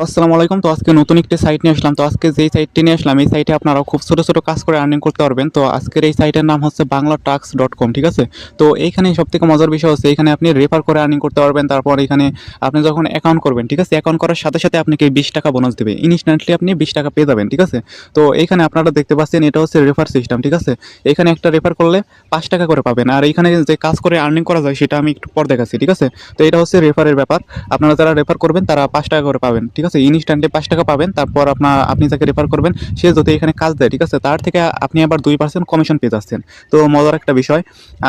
আসসালামু আলাইকুম। তো আজকে নতুন একটি সাইট নিয়ে আসলাম। তো আজকে যেই সাইটটি নিয়ে আসলাম, এই সাইটে আপনারা খুব ছোট, ছোট কাজ করে আর্নিং করতে পারবেন। তো আজকের এই সাইটের নাম হচ্ছে banglatasks.com, ঠিক আছে? তো এইখানে সবথেকে মজার বিষয় হচ্ছে এখানে আপনি রেফার করে আর্নিং করতে পারবেন। তারপর এখানে আপনি যখন অ্যাকাউন্ট করবেন, ঠিক আছে? অ্যাকাউন্ট করার সাথে, সাথে আপনাকে ৳20 বোনাস দিবে। ইনস্ট্যান্টলি আপনি ৳20 পেয়ে যাবেন, ঠিক আছে? তো এইখানে আপনারা দেখতে পাচ্ছেন এটা হচ্ছে রেফার সিস্টেম, ঠিক আছে? এখানে একটা রেফার করলে ৳5 করে পাবেন। আর এইখানে যে কাজ করে আর্নিং করা যায় সেটা আমি একটু পর দেখাচ্ছি, ঠিক আছে? তো এটা হচ্ছে রেফারের ব্যাপার। আপনারা যারা রেফার করবেন তারা ৳5 করে পাবেন, ঠিক আছে? ইনস্ট্যান্টলি ৳5 পাবেন। তারপর আপনি যাকে রেফার করবেন সে যদি এখানে কাজ দেয়, ঠিক আছে? তার থেকে আপনি আবার 2% কমিশন পেয়ে যাচ্ছেন। তো মজার একটা বিষয়।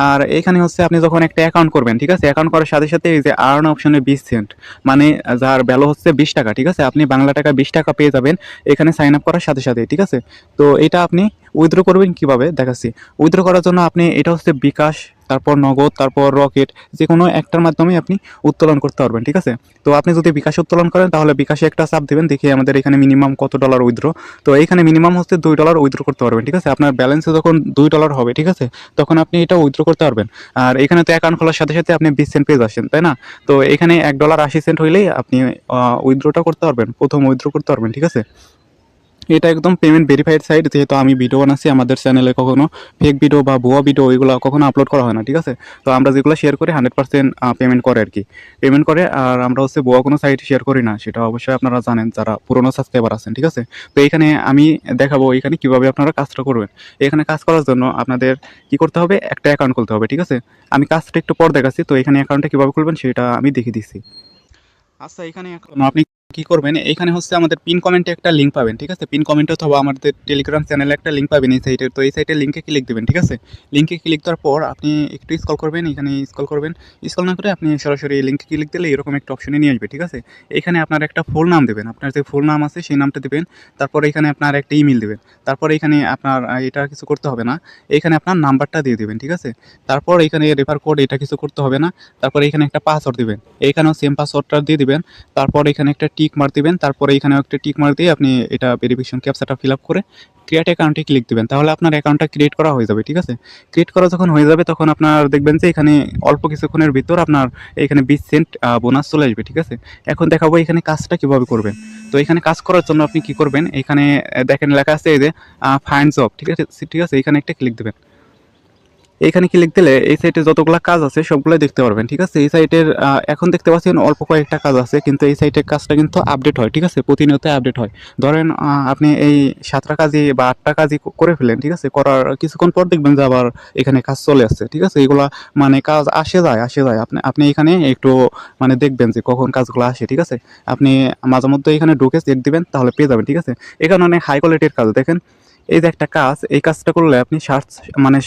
আর এখানে হচ্ছে আপনি যখন একটা অ্যাকাউন্ট করবেন, ঠিক আছে? অ্যাকাউন্ট করার সাথে, সাথে এই যে আর্ন অপশনে 20 সেন্ট, মানে যার ভ্যালু হচ্ছে ৳20, ঠিক আছে? আপনি বাংলা টাকায় ৳20 পেয়ে যাবেন এখানে সাইন আপ করার সাথে, সাথেই, ঠিক আছে? তো এটা আপনি উইথড্র করবেন কিভাবে দেখাচ্ছি। উইথড্র করার জন্য আপনি এটা হচ্ছে বিকাশ, তারপর নগদ, তারপর রকেট, যেকোনো একটার মাধ্যমে আপনি উত্তোলন করতে পারবেন, ঠিক আছে? তো আপনি যদি বিকাশে উত্তোলন করেন তাহলে বিকাশে একটা চাপ দিবেন, দেখি আমাদের এখানে মিনিমাম কত ডলার উইথড্র। তো এইখানে মিনিমাম হচ্ছে $2 উইথড্র করতে পারবেন, ঠিক আছে? আপনার ব্যালেন্সে যখন $2 হবে, ঠিক আছে? তখন আপনি এটা উইথড্র করতে পারবেন। আর এখানে তো অ্যাকাউন্ট খোলার সাথে, সাথে আপনি 20 সেন্ট পেয়ে যাচ্ছেন, তাই না? তো এখানে $1.80 হইলেই আপনি উইথড্রটা করতে পারবেন। প্রথম উইথড্র করতে পারবেন, ঠিক আছে? এটা একদম পেমেন্ট ভেরিফাইড সাইট। যেহেতু আমি ভিডিও বানাচ্ছি, আমাদের চ্যানেলে কখনো ফেক ভিডিও বা ভুয়া ভিডিও এগুলো কখনো আপলোড করা হয় না, ঠিক আছে? তো আমরা যেগুলো শেয়ার করি 100% পেমেন্ট করে আর কি, পেমেন্ট করে। আর আমরা হচ্ছে ভুয়া কোনো সাইট শেয়ার করি না, সেটা অবশ্যই আপনারা জানেন যারা পুরোনো সাবস্ক্রাইবার আছেন, ঠিক আছে? তো এখানে আমি দেখাবো এখানে কিভাবে আপনারা কাজটা করবেন। এখানে কাজ করার জন্য আপনাদের কি করতে হবে, একটা অ্যাকাউন্ট খুলতে হবে, ঠিক আছে? আমি কাজটা একটু পর দেখাচ্ছি। তো এখানে অ্যাকাউন্টটা কিভাবে খুলবেন সেটা আমি দেখিয়ে দিচ্ছি। আচ্ছা, এখানে এখন আপনি কি করবেন, এখানে হচ্ছে আমাদের পিন কমেন্টে একটা লিঙ্ক পাবেন, ঠিক আছে? পিন কমেন্ট অথবা আমাদের টেলিগ্রাম চ্যানেলে একটা লিঙ্ক পাবেন এই সাইটের। তো এই সাইটের লিঙ্কে ক্লিক দেবেন, ঠিক আছে? লিঙ্কে ক্লিক দেওয়ার পর আপনি একটু স্ক্রল করবেন, এখানে স্ক্রল করবেন। স্ক্রল না করে আপনি সরাসরি এই লিঙ্কে ক্লিক দিলে এরকম একটা অপশনে নিয়ে আসবে, ঠিক আছে? এখানে আপনার একটা ফুল নাম দেবেন, আপনার যে ফুল নাম আছে সেই নামটা দেবেন। তারপর এখানে আপনার একটা ইমেল দেবেন। তারপর এখানে আপনার এটা কিছু করতে হবে না। এখানে আপনার নাম্বারটা দিয়ে দেবেন, ঠিক আছে? তারপর এখানে রেফার কোড, এটা কিছু করতে হবে না। তারপর এখানে একটা পাসওয়ার্ড দিবেন, এইখানেও সেম পাসওয়ার্ডটা দিয়ে দিবেন। তারপর এখানে একটা টিক মার্ক দিবেন। তারপরে এখানেও একটা টিক মার্ক দিয়ে আপনি এটা ভেরিফিকেশন ক্যাপচাটা ফিল আপ করে ক্রিয়েট অ্যাকাউন্টে ক্লিক দিবেন। তাহলে আপনার অ্যাকাউন্টটা ক্রিয়েট করা হয়ে যাবে, ঠিক আছে? ক্রিয়েট করা যখন হয়ে যাবে তখন আপনার দেখবেন যে এখানে অল্প কিছুক্ষণের ভিতর আপনার এখানে 20 সেন্ট বোনাস চলে আসবে, ঠিক আছে? এখন দেখাবো এখানে কাজটা কিভাবে করবেন। তো এখানে কাজ করার জন্য আপনি কি করবেন, এখানে দেখেন লেখা আছে এই যে ফাইন্ড জব, ঠিক আছে? ঠিক আছে, এখানে একটা ক্লিক দেবেন। এইখানে ক্লিক দিলে এই সাইটে যতগুলা কাজ আছে সবগুলাই দেখতে পারবেন, ঠিক আছে? এই সাইটের এখন দেখতে পাচ্ছেন অল্প কয়েকটা কাজ আছে, কিন্তু এই সাইটের কাজটা কিন্তু আপডেট হয়, ঠিক আছে? প্রতিনিয়ত আপডেট হয়। ধরেন আপনি এই 7টা কাজই বা 8টা কাজই করে ফেলেন, ঠিক আছে? করার কিছুক্ষণ পর দেখবেন যে আবার এখানে কাজ চলে আসছে, ঠিক আছে? এগুলা মানে কাজ আসে যায়, আসে যায়। আপনি এখানে একটু মানে দেখবেন যে কখন কাজগুলো আসে, ঠিক আছে? আপনি মাঝে মধ্যে এখানে ঢুকে চেক দিবেন, তাহলে পেয়ে যাবেন, ঠিক আছে? এখানে অনেক হাই কোয়ালিটির কাজ দেখেন। এই যে একটা কাজ, এই কাজটা করলে আপনি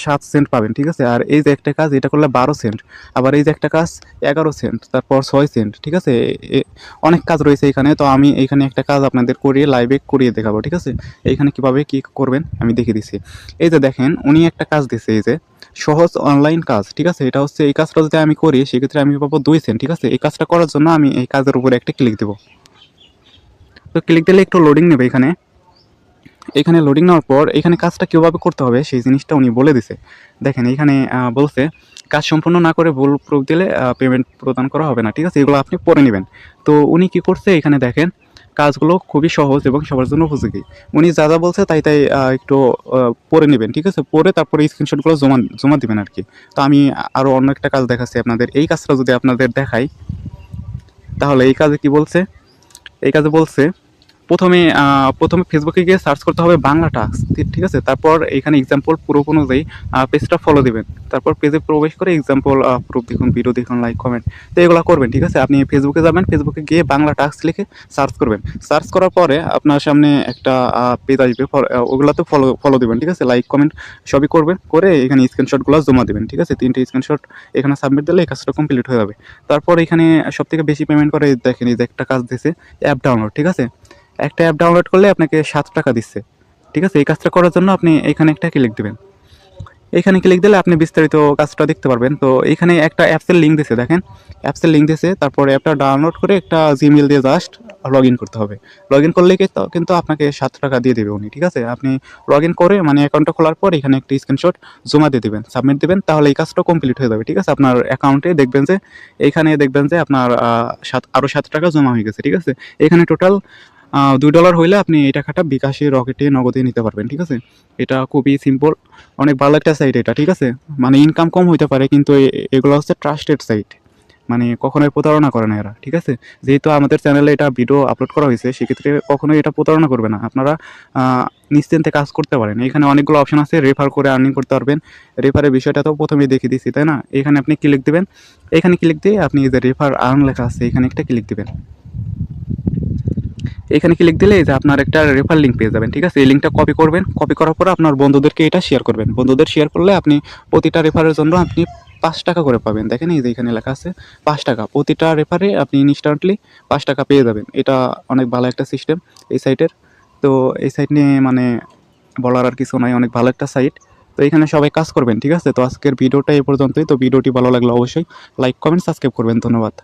7 সেন্ট পাবেন, ঠিক আছে? আর এই যে একটা কাজ, এটা করলে 12 সেন্ট। আবার এই যে একটা কাজ 11 সেন্ট, তারপর 6 সেন্ট, ঠিক আছে? অনেক কাজ রয়েছে এখানে। তো আমি এইখানে একটা কাজ আপনাদের করিয়ে লাইভে করিয়ে দেখাবো, ঠিক আছে? এইখানে কিভাবে কি করবেন আমি দেখিয়ে দিচ্ছি। এই যে দেখেন উনি একটা কাজ দিছে, এই যে সহজ অনলাইন কাজ, ঠিক আছে? এটা হচ্ছে এই কাজটা যদি আমি করি সেক্ষেত্রে আমি পাবো 2 সেন্ট, ঠিক আছে? এই কাজটা করার জন্য আমি এই কাজের উপরে একটা ক্লিক দেবো। তো ক্লিক দিলে একটু লোডিং নেবে এখানে। এখানে লোডিং নেওয়ার পর এখানে কাজটা কীভাবে করতে হবে সেই জিনিসটা উনি বলে দিছে। দেখেন এখানে বলছে কাজ সম্পূর্ণ না করে ভুল প্রুফ দিলে পেমেন্ট প্রদান করা হবে না, ঠিক আছে? এগুলো আপনি পড়ে নেবেন। তো উনি কি করছে এখানে দেখেন, কাজগুলো খুবই সহজ এবং সবার জন্য উপযোগী। উনি যা যা বলছে তাই তাই একটু পড়ে নেবেন, ঠিক আছে? পড়ে তারপরে স্ক্রিনশটগুলো জমা জমা দিবেন আর কি। তো আমি আরও অন্য একটা কাজ দেখাচ্ছি আপনাদের। এই কাজটা যদি আপনাদের দেখাই তাহলে এই কাজে কি বলছে, এই কাজে বলছে প্রথমে ফেসবুকে গিয়ে সার্চ করতে হবে বাংলা টাস্ক, ঠিক আছে? তারপর এখানে এক্সাম্পল প্রুফ অনুযায়ী পেজটা ফলো দিবেন। তারপর পেজে প্রবেশ করে এক্সাম্পল প্রুফ দেখুন, ভিডিও দেখুন, লাইক কমেন্ট, তো এগুলো করবেন, ঠিক আছে? আপনি ফেসবুকে যাবেন, ফেসবুকে গিয়ে বাংলা টাস্ক লিখে সার্চ করবেন। সার্চ করার পরে আপনার সামনে একটা পেজ আসবে, ওগুলোতে ফলো ফলো দেবেন, ঠিক আছে? লাইক কমেন্ট সবই করবেন, করে এখানে স্ক্রিনশটগুলো জমা দেবেন, ঠিক আছে? 3টে স্ক্রিনশট এখানে সাবমিট দিলে এই কাজটা কমপ্লিট হয়ে যাবে। তারপর এখানে সবথেকে বেশি পেমেন্ট করে দেখেন এই যে একটা কাজ দিয়েছে অ্যাপ ডাউনলোড, ঠিক আছে? একটা অ্যাপ ডাউনলোড করলে আপনাকে ৳7 দিচ্ছে, ঠিক আছে? এই কাজটা করার জন্য আপনি এখানে একটা ক্লিক দেবেন। এখানে ক্লিক দিলে আপনি বিস্তারিত কাজটা দেখতে পারবেন। তো এখানে একটা অ্যাপসের লিঙ্ক দিছে, দেখেন অ্যাপসের লিঙ্ক দিছে, তারপরে অ্যাপটা ডাউনলোড করে একটা জিমেইল দিয়ে জাস্ট লগ ইন করতে হবে। লগ ইন করলে কিন্তু আপনাকে 7 টাকা দিয়ে দেবে উনি, ঠিক আছে। আপনি লগ ইন করে মানে অ্যাকাউন্টটা খোলার পর এখানে একটি স্ক্রিনশট জমা দিয়ে দেবেন, সাবমিট দেবেন, তাহলে এই কাজটা কমপ্লিট হয়ে যাবে, ঠিক আছে। আপনার অ্যাকাউন্টে দেখবেন যে এইখানে দেখবেন যে আপনার আরও 7 টাকা জমা হয়ে গেছে, ঠিক আছে। এখানে টোটাল $2 হইলে আপনি এই টাকাটা বিকাশে, রকেটে, নগদে নিতে পারবেন, ঠিক আছে। এটা খুবই সিম্পল, অনেক ভালো একটা সাইট এটা, ঠিক আছে। মানে ইনকাম কম হইতে পারে কিন্তু এগুলো হচ্ছে ট্রাস্টেড সাইট, মানে কখনোই প্রতারণা করে না এরা, ঠিক আছে। যেহেতু আমাদের চ্যানেলে এটা ভিডিও আপলোড করা হয়েছে, সেক্ষেত্রে কখনোই এটা প্রতারণা করবে না। আপনারা নিশ্চিন্তে কাজ করতে পারেন। এখানে অনেকগুলো অপশন আছে, রেফার করে আর্নিং করতে পারবেন। রেফারের বিষয়টা তো প্রথমেই দেখিয়ে দিচ্ছি, তাই না। এখানে আপনি ক্লিক দেবেন, এখানে ক্লিক দিয়ে আপনি যে রেফার আর্ন লেখা আছে এখানে একটা ক্লিক দেবেন। এখানে ক্লিক দিলে এই যে আপনার একটা রেফার লিঙ্ক পেয়ে যাবেন, ঠিক আছে। এই লিঙ্কটা কপি করবেন, কপি করার পর আপনার বন্ধুদেরকে এটা শেয়ার করবেন। বন্ধুদের শেয়ার করলে আপনি প্রতিটা রেফারের জন্য আপনি 5 টাকা করে পাবেন। দেখেন এই যে এখানে লেখা আছে 5 টাকা, প্রতিটা রেফারে আপনি ইনস্ট্যান্টলি 5 টাকা পেয়ে যাবেন। এটা অনেক ভালো একটা সিস্টেম এই সাইটের। তো এই সাইট নিয়ে মানে বলার আর কিছু নাই, অনেক ভালো একটা সাইট। তো এখানে সবাই কাজ করবেন, ঠিক আছে। তো আজকের ভিডিওটা এই পর্যন্তই। তো ভিডিওটি ভালো লাগলে অবশ্যই লাইক, কমেন্ট, সাবস্ক্রাইব করবেন। ধন্যবাদ।